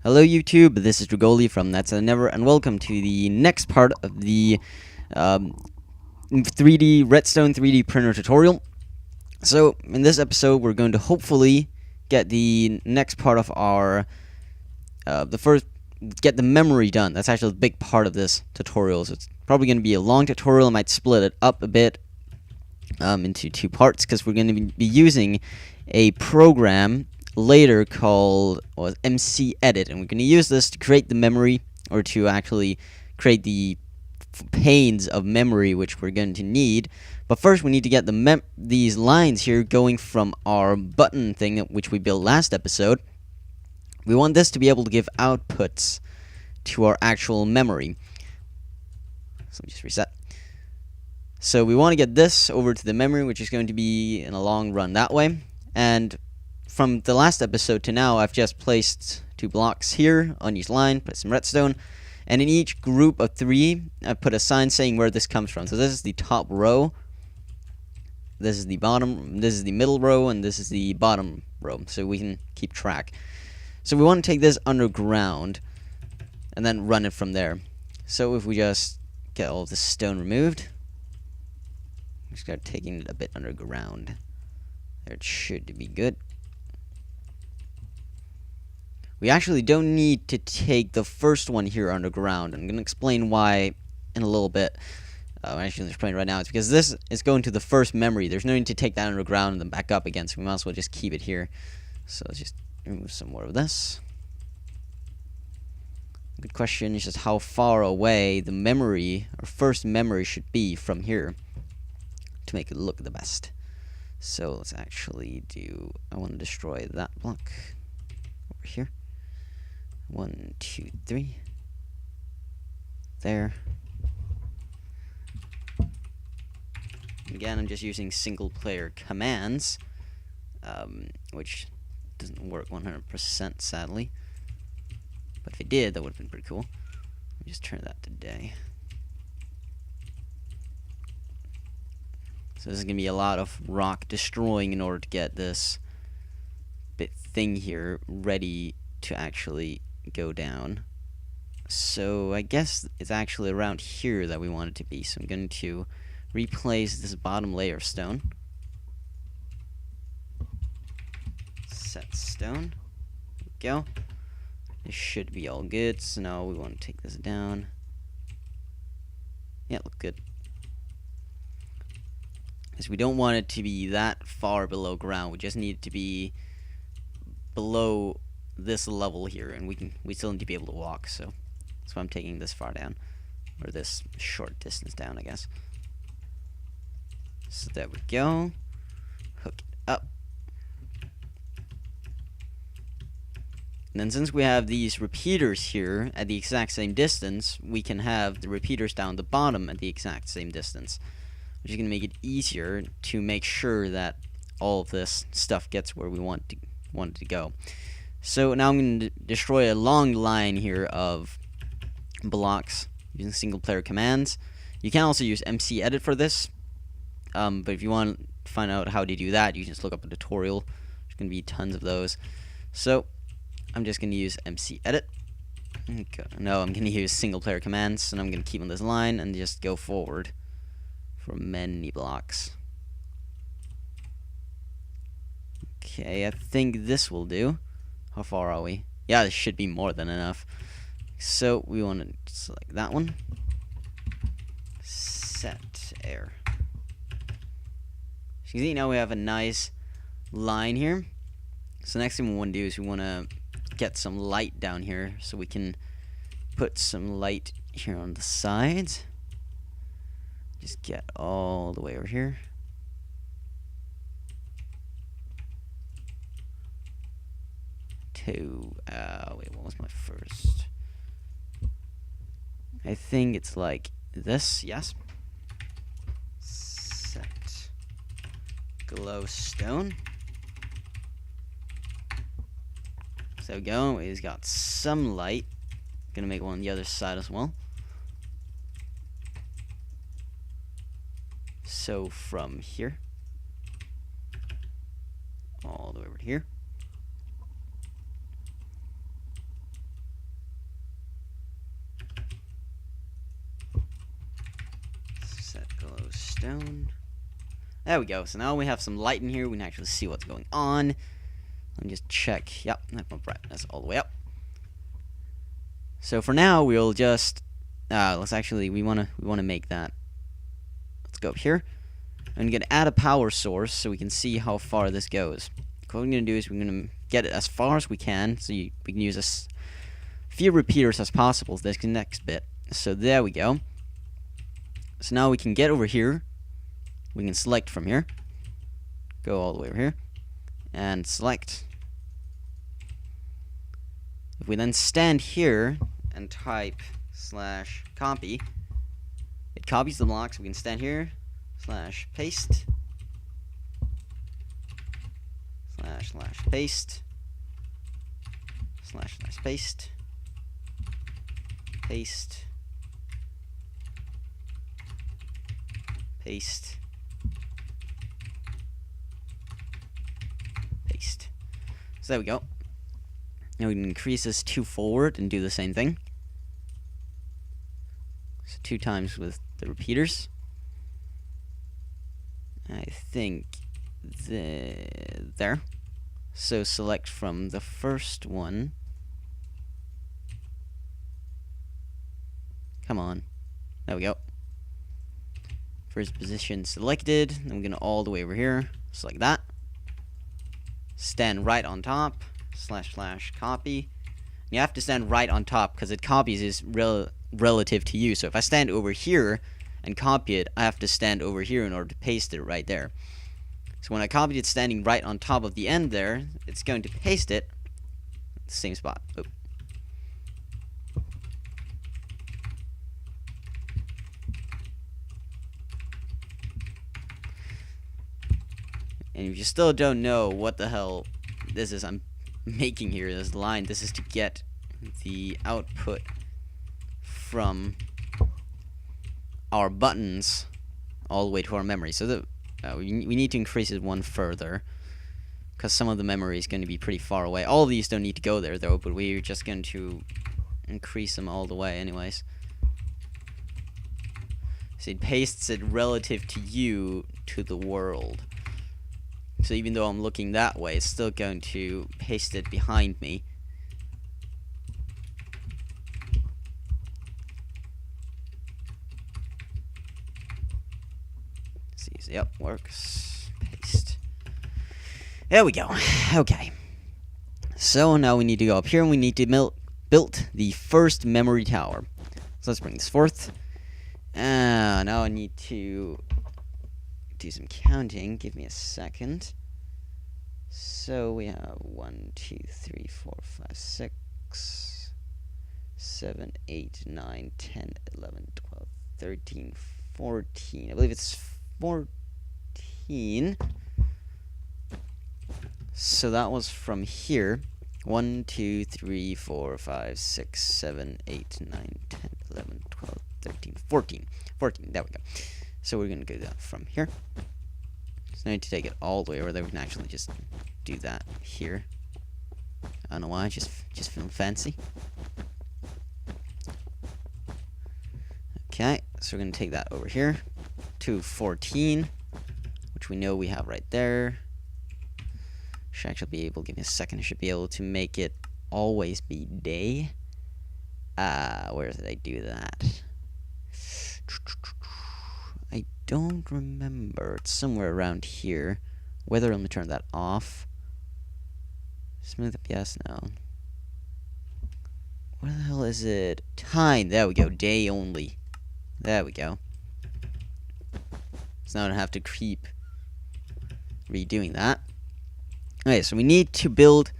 Hello YouTube, this is Drugoli from That's Never, and welcome to the next part of the 3D redstone 3D printer tutorial. So in this episode we're going to hopefully get the next part of our get the memory done. That's actually a big part of this tutorial, so it's probably going to be a long tutorial. I might split it up a bit into two parts because we're going to be using a program later called MC Edit, and we're going to use this to create the memory, or to actually create the panes of memory which we're going to need. But first we need to get these lines here going from our button thing which we built last episode. We want this to be able to give outputs to our actual memory. So let me just reset. So we want to get this over to the memory, which is going to be in a long run that way. And from the last episode to now, I've just placed 2 blocks here on each line, put some redstone, and in each group of 3, I put a sign saying where this comes from. So this is the top row, this is the bottom, this is the middle row, and this is the bottom row, so we can keep track. So we want to take this underground and then run it from there. So if we just get all of this stone removed, just start taking it a bit underground. There, it should be good. We actually don't need to take the first one here underground. I'm going to explain why in a little bit. I'm actually going to explain right now. It's because this is going to the first memory. There's no need to take that underground and then back up again, so we might as well just keep it here. So let's just remove some more of this. Good question is just how far away the memory, or first memory, should be from here to make it look the best. So let's actually do, I want to destroy that block over here. 1, 2, 3. There. Again, I'm just using single player commands, which doesn't work 100% sadly. But if it did, that would have been pretty cool. Let me just turn that to day. So this is going to be a lot of rock destroying in order to get this bit thing here ready to actually go down. So I guess it's actually around here that we want it to be. So I'm going to replace this bottom layer of stone. Set stone. There we go. This should be all good. So now we want to take this down. Yeah, look good. Because we don't want it to be that far below ground. We just need it to be below this level here, and we still need to be able to walk. So that's why I'm taking this far down, or this short distance down, I guess. So there we go. Hook it up. And then since we have these repeaters here at the exact same distance, we can have the repeaters down the bottom at the exact same distance, which is going to make it easier to make sure that all of this stuff gets where we want it to go. So now I'm going to destroy a long line here of blocks using single player commands. You can also use MC Edit for this, but if you want to find out how to do that, you can just look up a tutorial. There's going to be tons of those. So I'm just going to use MC Edit. Okay. No, I'm going to use single player commands, and I'm going to keep on this line and just go forward for many blocks. Okay, I think this will do. How far are we? Yeah, this should be more than enough. So we want to select that one. Set air. So you can see now we have a nice line here. So next thing we want to do is we want to get some light down here, so we can put some light here on the sides. Just get all the way over here. Wait, what was my first? I think it's like this, yes. Set glowstone. So there we go, it's got some light. Gonna make one on the other side as well. So from here all the way over to here. glowstone. There we go. So now we have some light in here. We can actually see what's going on. Let me just check. Yep, that went brightness all the way up. So for now, we'll just let's actually we wanna make that. Let's go up here. I'm gonna add a power source so we can see how far this goes. What we're gonna do is we're gonna get it as far as we can, so we can use as few repeaters as possible. This is the next bit. So there we go. So now we can get over here. We can select from here. Go all the way over here. And select. If we then stand here and type /copy, it copies the blocks. We can stand here, /paste, /paste, /paste, paste, paste, paste. So there we go. Now we can increase this 2 forward and do the same thing. So 2 times with the repeaters. I think there. So select from the first one. Come on. There we go. First position selected. Then we're going to all the way over here. Select that. Stand right on top. /copy. You have to stand right on top because it copies is relative to you. So if I stand over here and copy it, I have to stand over here in order to paste it right there. So when I copied it standing right on top of the end there, it's going to paste it at the same spot. Oh. And if you still don't know what the hell this is I'm making here, this line, this is to get the output from our buttons all the way to our memory. So we need to increase it one further because some of the memory is going to be pretty far away. All of these don't need to go there though, but we're just going to increase them all the way anyways. So it pastes it relative to you to the world. So even though I'm looking that way, it's still going to paste it behind me. See, yep, works. Paste. There we go. Okay. So now we need to go up here and we need to build the first memory tower. So let's bring this forth. Now I need to do some counting. Give me a second. So we have 1, 2, 3, 4, 5, 6, 7, 8, 9, 10, 11, 12, 13, 14. I believe it's 14. So that was from here. 1, 2, 3, 4, 5, 6, 7, 8, 9, 10, 11, 12, 13, 14. 14, there we go. So we're going to go down from here. So I need to take it all the way over there. We can actually just do that here. I don't know why, just feeling fancy. Okay, so we're going to take that over here to 14, which we know we have right there. Should actually be able, give me a second, I should be able to make it always be day. Where did I do that? I don't remember. It's somewhere around here. Whether I'm going to turn that off. Smooth up, yes, no. Where the hell is it? Time. There we go. Day only. There we go. So now I don't have to keep redoing that. Okay, so we need to build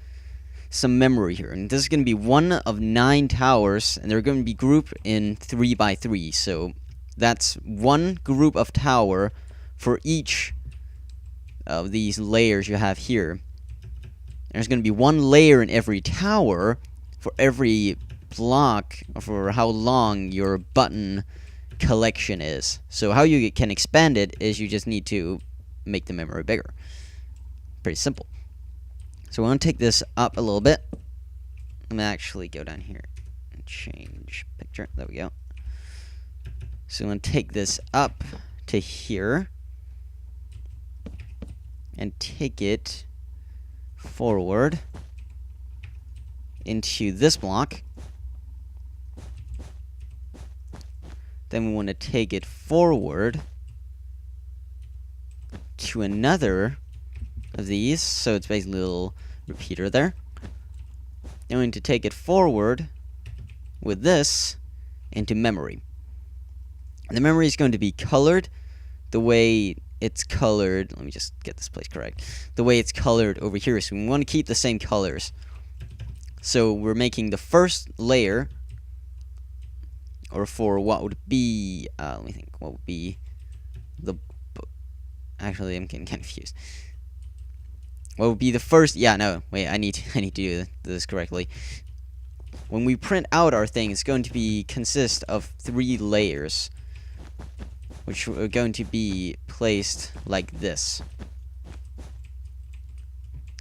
some memory here. And this is going to be one of 9 towers. And they're going to be grouped in 3 by 3. So that's one group of tower for each of these layers you have here. There's going to be one layer in every tower for every block for how long your button collection is. So how you can expand it is you just need to make the memory bigger. Pretty simple. So we want to take this up a little bit. I'm going to actually go down here and change picture. There we go. So I'm going to take this up to here and take it forward into this block. Then we want to take it forward to another of these, so it's basically a little repeater there. Then we need to take it forward with this into memory. The memory is going to be colored the way it's colored. Let me just get this place correct. The way it's colored over here. So we want to keep the same colors. So we're making the first layer, or for what would be, let me think, what would be the, actually I'm getting confused. What would be the first, yeah, no, wait, I need to do this correctly. When we print out our thing, it's going to consist of 3 layers, which are going to be placed like this.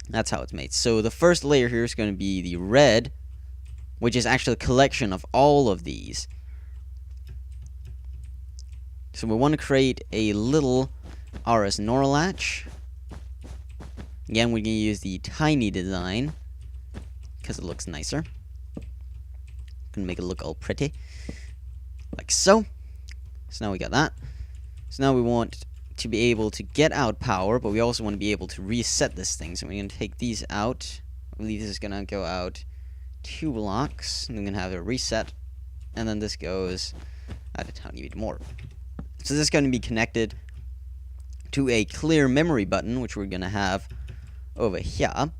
That's how it's made. So the first layer here is going to be the red, which is actually a collection of all of these. So we want to create a little RS NOR latch. Again, we're going to use the tiny design because it looks nicer. Gonna make it look all pretty, like so. So now we got that. So now we want to be able to get out power, but we also want to be able to reset this thing. So we're going to take these out. I believe this is going to go out 2 blocks. And we're going to have a reset. And then this goes out a tiny bit more. So this is going to be connected to a clear memory button, which we're going to have over here.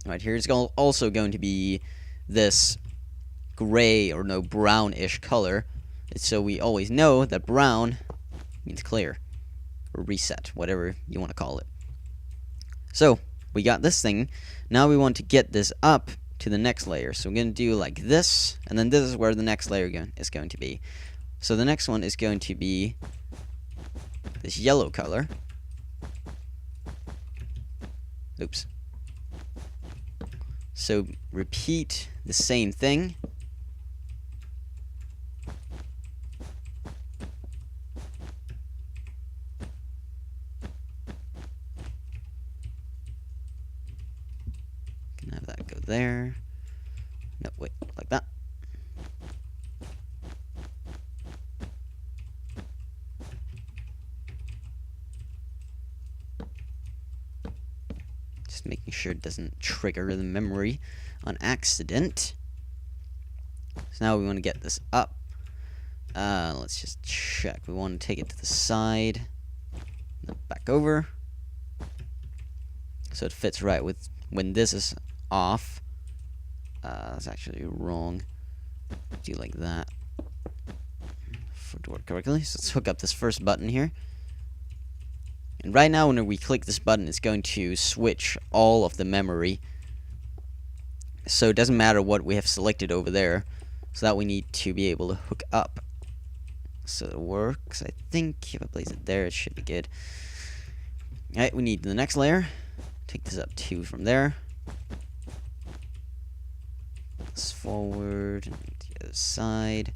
Right here is also going to be this gray or no brownish color. So we always know that brown means clear or reset, whatever you want to call it. So we got this thing. Now we want to get this up to the next layer. So we're going to do like this, and then this is where the next layer is going to be. So the next one is going to be this yellow color. Oops. So repeat the same thing. Can have that go there. No, wait, like that. Just making sure it doesn't trigger the memory on accident. So now we want to get this up. Let's just check. We want to take it to the side, then back over, so it fits right with when this is off. That's actually wrong. Do like that for it to work correctly. So let's hook up this first button here. And right now, when we click this button, it's going to switch all of the memory. So it doesn't matter what we have selected over there. So that we need to be able to hook up. So it works. I think if I place it there, it should be good. Alright, we need the next layer. Take this up 2 from there. This forward, and the other side.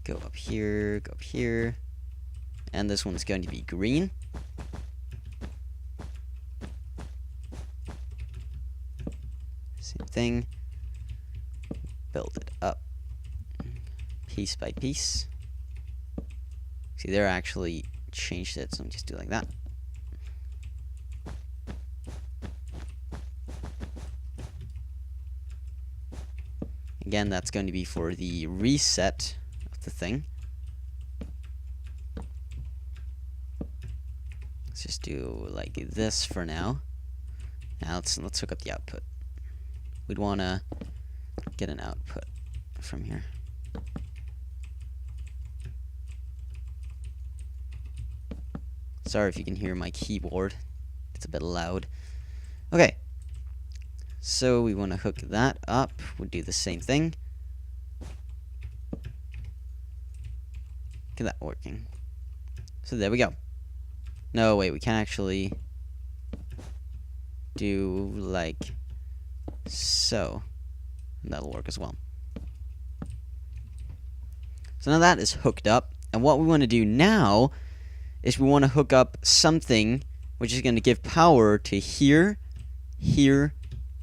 Go up here, and this one's going to be green. Same thing. Build it up piece by piece. See, there I actually changed it, so I'm just do like that. Again, that's going to be for the reset of the thing. Let's just do like this for now. Now let's hook up the output. We'd want to get an output from here. Sorry if you can hear my keyboard. It's a bit loud. Okay. So we want to hook that up. We'll do the same thing. Get that working. So there we go. No, wait, we can actually do like so. And that'll work as well. So now that is hooked up. And what we want to do now is we want to hook up something which is going to give power to here, here,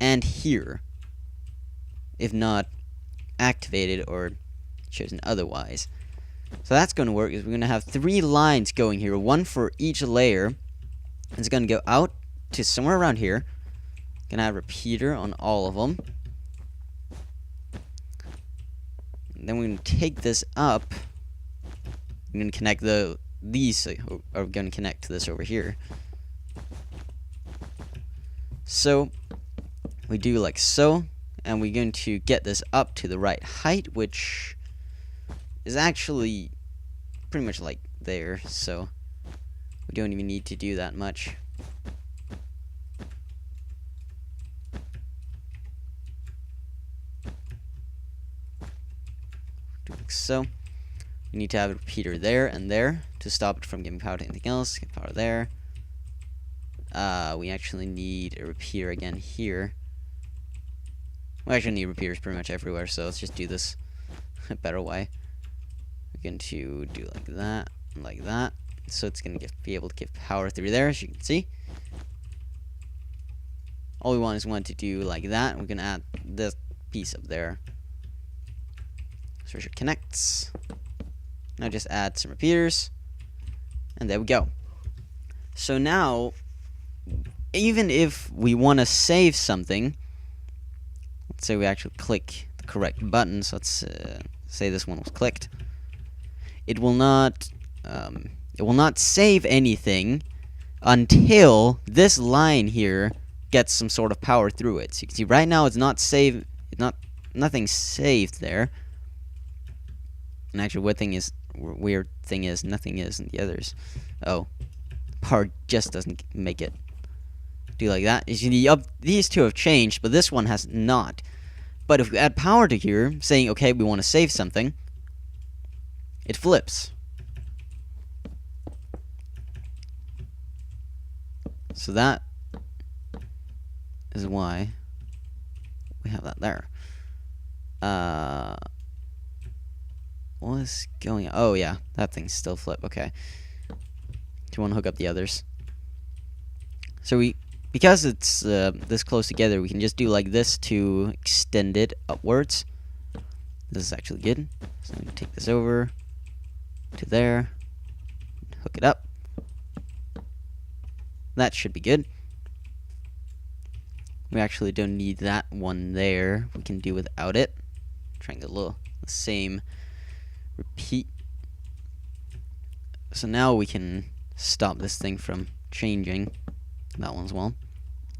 and here. If not activated or chosen otherwise. So that's going to work is we're going to have 3 lines going here, one for each layer. It's going to go out to somewhere around here. Going to have a repeater on all of them. And then we're going to take this up. We're going to connect these are going to connect to this over here. So we do like so, and we're going to get this up to the right height, which is actually pretty much like there, so we don't even need to do that much. Do like so. We need to have a repeater there and there to stop it from giving power to anything else. Get power there. We actually need a repeater again here. We actually need repeaters pretty much everywhere, so let's just do this a better way. We're going to do like that, and like that. So it's going to be able to give power through there, as you can see. All we want is to do like that. We're going to add this piece up there. So it connects. Now just add some repeaters. And there we go. So now, even if we want to save something, let's say we actually click the correct button. So let's say this one was clicked. It will not save anything until this line here gets some sort of power through it. So you can see right now it's not saved. Nothing's saved there. And actually, weird thing is nothing is in the others. Oh, power just doesn't make it do like that. You see, these two have changed, but this one has not. But if we add power to here, saying okay, we want to save something, it flips. So that is why we have that there. What is going on? Oh yeah, that thing's still flip. Okay. Do you want to hook up the others? So because it's this close together, we can just do like this to extend it upwards. This is actually good. So I'm going to take this over to there, hook it up. That should be good. We actually don't need that one there. We can do without it. Trying the same repeat. So now we can stop this thing from changing. That one as well.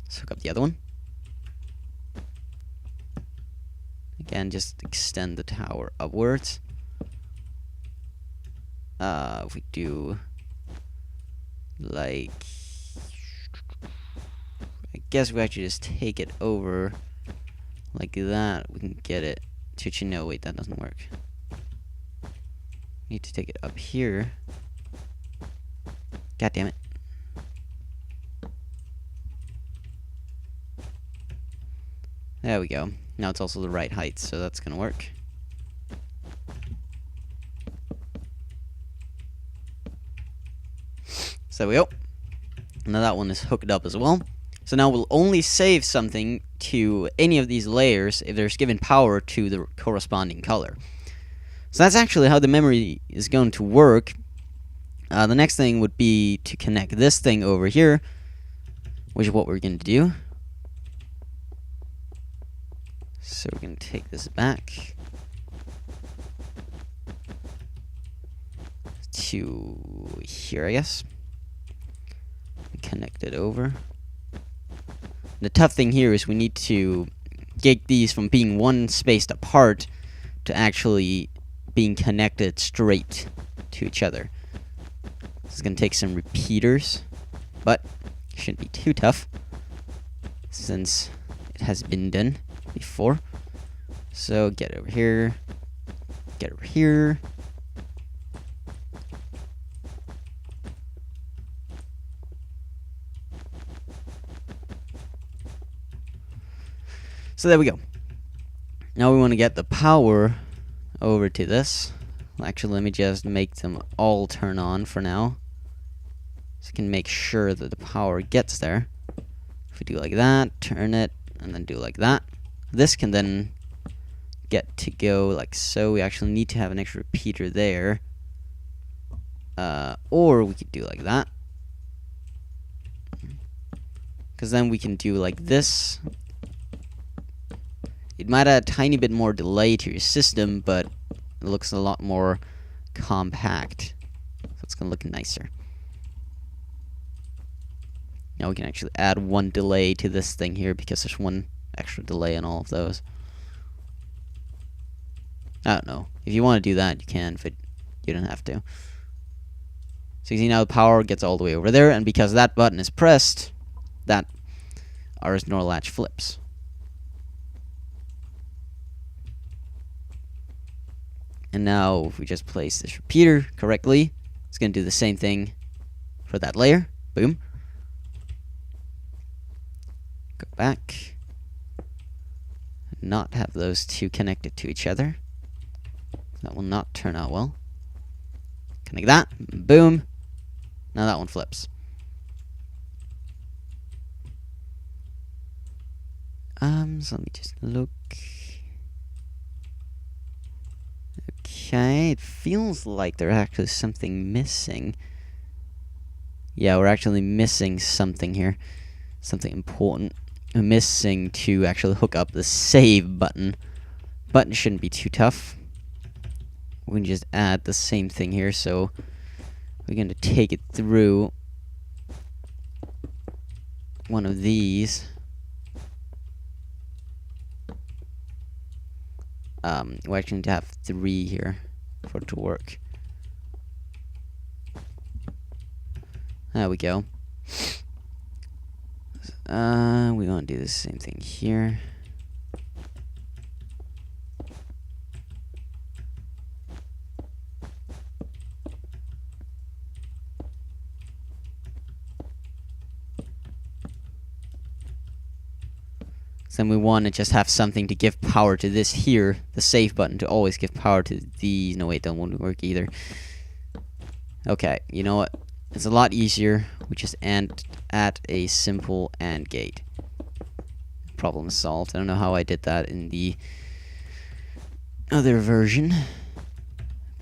Let's hook up the other one. Again, just extend the tower upwards. If we do like, I guess we actually just take it over like that. We can get it to, no, wait, that doesn't work. Need to take it up here. God damn it. There we go. Now it's also the right height, so that's gonna work. So there we go. Now that one is hooked up as well. So now we'll only save something to any of these layers if there's given power to the corresponding color. So that's actually how the memory is going to work. The next thing would be to connect this thing over here, which is what we're going to do. So we're going to take this back to here, I guess. Connect it over. The tough thing here is we need to get these from being one spaced apart to actually being connected straight to each other. This is going to take some repeaters, but it shouldn't be too tough since it has been done before. So get over here, get over here. So there we go. Now we want to get the power over to this. Actually, let me just make them all turn on for now. So we can make sure that the power gets there. If we do like that, turn it, and then do like that, this can then get to go like so. We actually need to have an extra repeater there. Or we could do like that. Because then we can do like this. It might add a tiny bit more delay to your system, but it looks a lot more compact. So it's going to look nicer. Now we can actually add one delay to this thing here because there's one extra delay in all of those. I don't know. If you want to do that, you can, but you don't have to. So you see now the power gets all the way over there, and because that button is pressed, that our NOR latch flips. And now if we just place this repeater correctly, it's going to do the same thing for that layer. Boom. Go back. Not have those two connected to each other. That will not turn out well. Connect that. Boom. Now that one flips. So let me just look. Okay, it feels like there's actually something missing. Yeah, we're actually missing something here. Something important. We're missing to actually hook up the save button. Button shouldn't be too tough. We can just add the same thing here, so we're going to take it through one of these. We actually need to have 3 here for it to work. There we go. We want to do the same thing here. Then we want to just have something to give power to this here, the save button, to always give power to these. No, wait, that won't work either. Okay, you know what? It's a lot easier. We just add a simple AND gate. Problem solved. I don't know how I did that in the other version,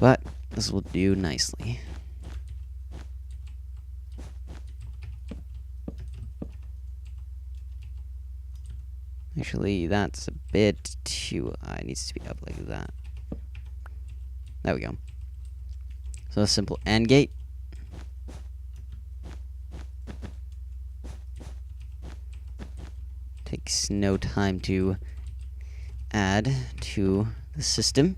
but this will do nicely. Actually, that's a bit too high. It needs to be up like that. There we go. So a simple AND gate. Takes no time to add to the system.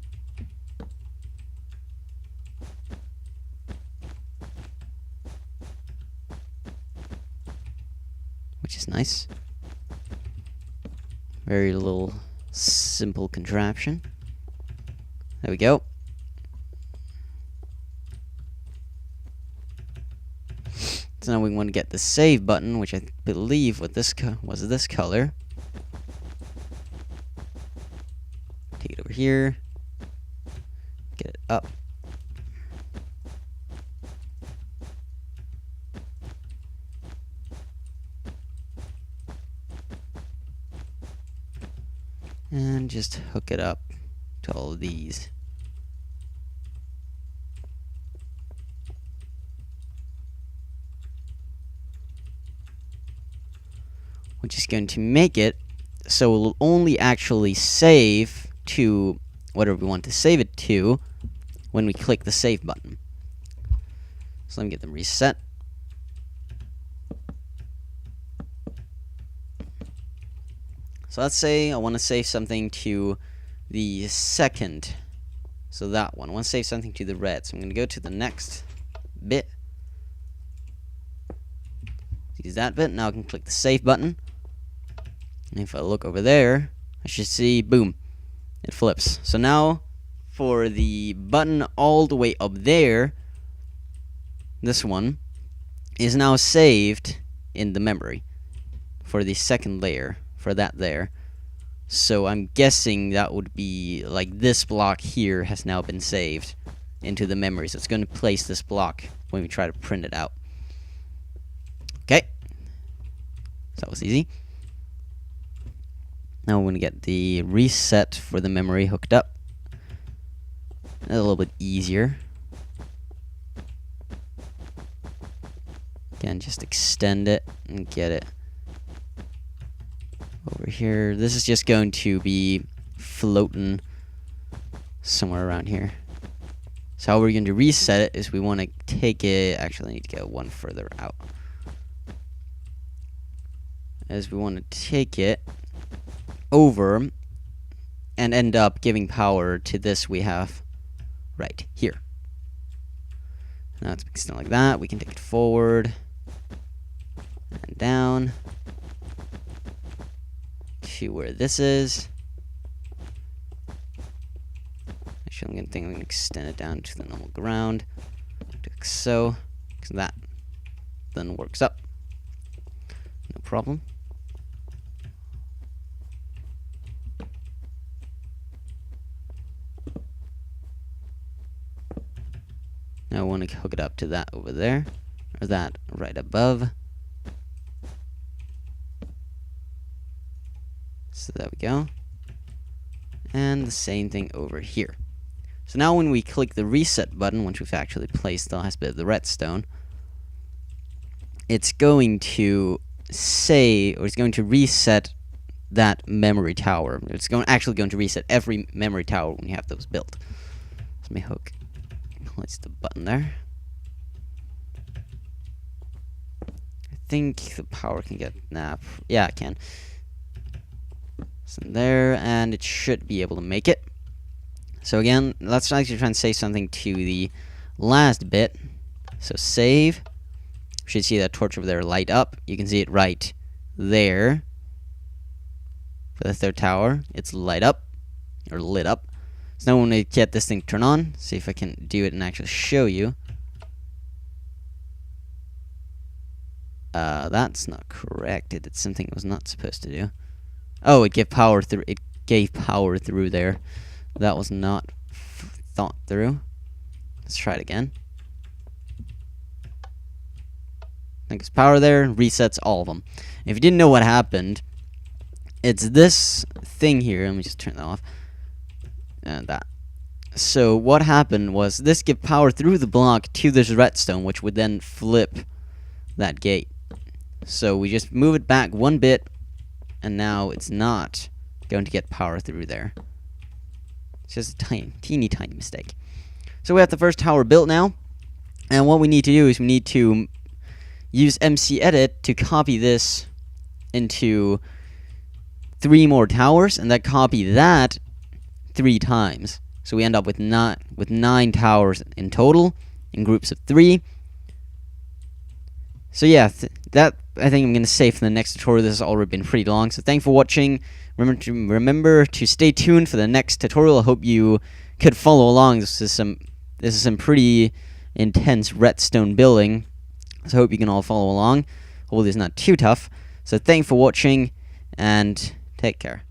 Which is nice. Very little simple contraption. There we go. So now we want to get the save button, which I believe was this color. Take it over here. Get it up. And just hook it up to all of these. Which is going to make it so it will only actually save to whatever we want to save it to when we click the save button. So let me get them reset. So let's say I want to save something to the second. So that one. I want to save something to the red. So I'm going to go to the next bit. Use that bit. Now I can click the save button. And if I look over there, I should see, boom, it flips. So now for the button all the way up there, this one is now saved in the memory for the second layer. For that there. So I'm guessing that would be like this block here has now been saved into the memory. So it's going to place this block when we try to print it out. Okay. So that was easy. Now we're going to get the reset for the memory hooked up. A little bit easier. Again, just extend it and get it over here. This is just going to be floating somewhere around here. So how we're going to reset it is we want to take it... Actually, I need to go one further out. As we want to take it over and end up giving power to this we have right here. Now it's extended like that. We can take it forward and down to where this is. Actually, I'm going to extend it down to the normal ground, like so, because that then works up. No problem. Now I want to hook it up to that over there, or that right above. So there we go. And the same thing over here. So now when we click the reset button, once we've actually placed the last bit of the redstone, it's going to say, or it's going to reset that memory tower. It's actually going to reset every memory tower when you have those built. Let me place the button there. I think the power can get... Nah, yeah, it can. So there, and it should be able to make it. So again, let's actually try and say something to the last bit. So save. You should see that torch over there light up. You can see it right there. For the third tower, it's light up, or lit up. So now when we get this thing to turn on, see if I can do it and actually show you. That's not correct. It did something it was not supposed to do. Oh, it gave power through. It gave power through there. That was not thought through. Let's try it again. I think it's power there. Resets all of them. If you didn't know what happened, it's this thing here. Let me just turn that off. And that. So what happened was this gave power through the block to this redstone, which would then flip that gate. So we just move it back one bit, and now it's not going to get power through there. It's just a teeny tiny mistake. So we have the first tower built now, and what we need to do is we need to use MC Edit to copy this into 3 more towers, and then copy that 3 times. So we end up with 9 towers in total in groups of 3. So yeah, that I think I'm going to save for the next tutorial. This has already been pretty long, so thanks for watching. Remember to stay tuned for the next tutorial. I hope you could follow along. This is some pretty intense redstone building, so I hope you can all follow along. Hopefully it's not too tough. So thanks for watching, and take care.